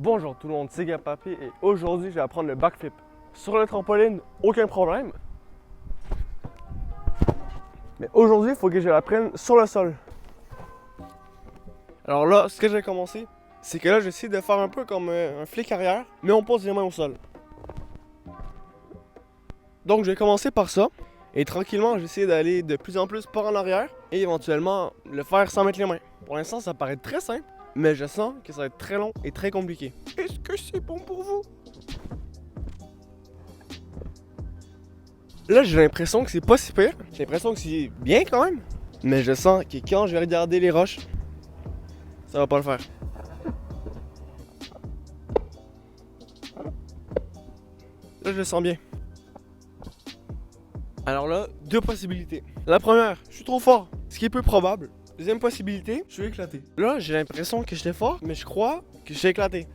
Bonjour tout le monde, c'est Gapapi et aujourd'hui je vais apprendre le backflip. Sur le trampoline, aucun problème. Mais aujourd'hui, il faut que je l'apprenne sur le sol. Alors là, ce que j'ai commencé, c'est que là j'essaie de faire un peu comme un flic arrière, mais on pose les mains au sol. Donc je vais commencer par ça, et tranquillement j'essaie d'aller de plus en plus par en arrière, et éventuellement le faire sans mettre les mains. Pour l'instant ça paraît très simple, mais je sens que ça va être très long et très compliqué. Est-ce que c'est bon pour vous? Là, j'ai l'impression que c'est pas si pire. J'ai l'impression que c'est bien quand même. Mais je sens que quand je vais regarder les roches, ça va pas le faire. Là, je le sens bien. Alors là, deux possibilités. La première, je suis trop fort, ce qui est peu probable. Deuxième possibilité, je suis éclaté. Là, j'ai l'impression que j'étais fort, mais je crois que je suis éclaté.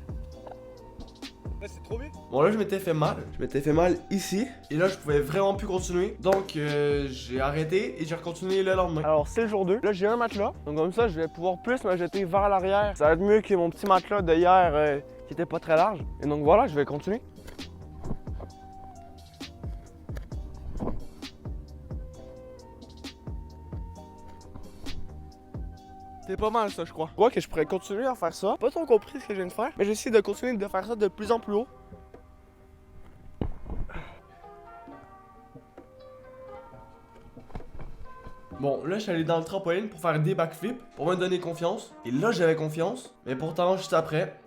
Là, c'est trop bien. Bon, là, je m'étais fait mal. Je m'étais fait mal ici. Et là, je pouvais vraiment plus continuer. Donc, j'ai arrêté et j'ai continué le lendemain. Alors, c'est le jour 2. Là, j'ai un matelas. Donc, comme ça, je vais pouvoir plus me jeter vers l'arrière. Ça va être mieux que mon petit matelas de hier qui était pas très large. Et donc, voilà, je vais continuer. C'est pas mal ça, je crois. Je crois que je pourrais continuer à faire ça. Pas trop compris ce que je viens de faire, mais j'essaie de continuer de faire ça de plus en plus haut. Bon, là, je suis allé dans le trampoline pour faire des backflips, pour me donner confiance. Et là, j'avais confiance, mais pourtant, juste après,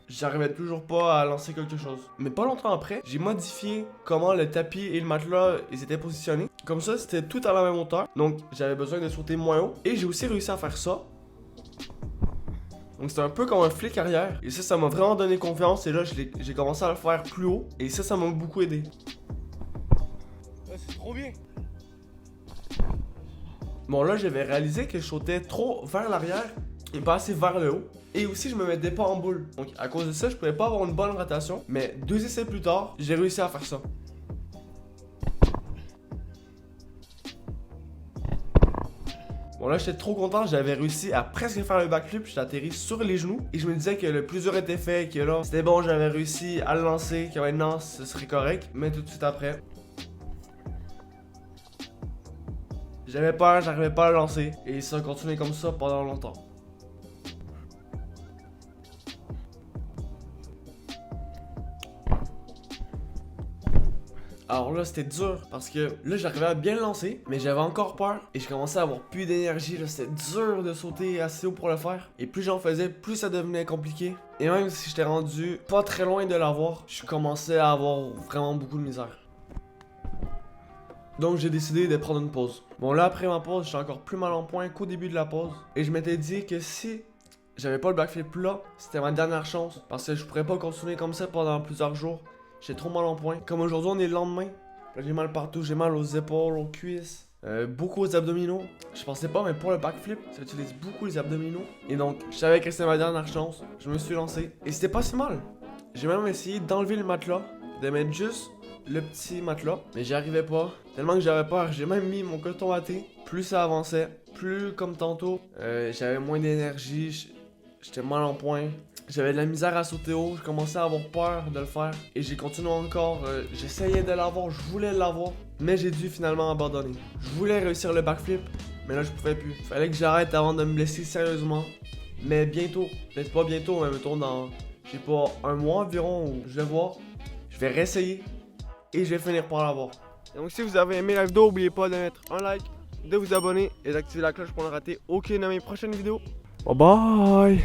j'arrivais toujours pas à lancer quelque chose. Mais pas longtemps après, j'ai modifié comment le tapis et le matelas ils étaient positionnés. Comme ça, c'était tout à la même hauteur. Donc, j'avais besoin de sauter moins haut. Et j'ai aussi réussi à faire ça. Donc, c'était un peu comme un flic arrière. Et ça m'a vraiment donné confiance. Et là, j'ai commencé à le faire plus haut. Et ça m'a beaucoup aidé. C'est trop bien. Bon, là, j'avais réalisé que je sautais trop vers l'arrière et pas assez vers le haut. Et aussi, je me mettais pas en boule. Donc, à cause de ça, je pouvais pas avoir une bonne rotation. Mais 2 essais plus tard, j'ai réussi à faire ça. Bon, là, j'étais trop content. J'avais réussi à presque faire le backflip. J'étais atterri sur les genoux. Et je me disais que le plus dur était fait. Que là, c'était bon, j'avais réussi à le lancer. Que maintenant, ce serait correct. Mais tout de suite après, j'avais peur, j'arrivais pas à le lancer. Et ça a continué comme ça pendant longtemps. Alors là, c'était dur parce que là, j'arrivais à bien le lancer, mais j'avais encore peur et je commençais à avoir plus d'énergie. Là, c'était dur de sauter assez haut pour le faire. Et plus j'en faisais, plus ça devenait compliqué. Et même si j'étais rendu pas très loin de l'avoir, je commençais à avoir vraiment beaucoup de misère. Donc j'ai décidé de prendre une pause. Bon là, après ma pause, j'étais encore plus mal en point qu'au début de la pause. Et je m'étais dit que si j'avais pas le backflip là, c'était ma dernière chance. Parce que je pourrais pas continuer comme ça pendant plusieurs jours. J'ai trop mal en point. Comme aujourd'hui, on est le lendemain. Là, j'ai mal partout. J'ai mal aux épaules, aux cuisses, beaucoup aux abdominaux. Je pensais pas, mais pour le backflip, ça utilise beaucoup les abdominaux. Et donc, je savais que c'était ma dernière chance. Je me suis lancé. Et c'était pas si mal. J'ai même essayé d'enlever le matelas, de mettre juste le petit matelas. Mais j'y arrivais pas. Tellement que j'avais peur. J'ai même mis mon coton à thé. Plus ça avançait, plus comme tantôt, j'avais moins d'énergie. J'étais mal en point. J'avais de la misère à sauter haut, je commençais à avoir peur de le faire. Et j'ai continué encore, j'essayais de l'avoir, je voulais l'avoir. Mais j'ai dû finalement abandonner. Je voulais réussir le backflip, mais là je pouvais plus. Fallait que j'arrête avant de me blesser sérieusement. Mais bientôt, peut-être pas bientôt, mais mettons dans, je sais pas, un mois environ, où je vais voir. Je vais réessayer et je vais finir par l'avoir. Donc si vous avez aimé la vidéo, n'oubliez pas de mettre un like, de vous abonner et d'activer la cloche pour ne rater aucune de mes prochaines vidéos. Bye bye!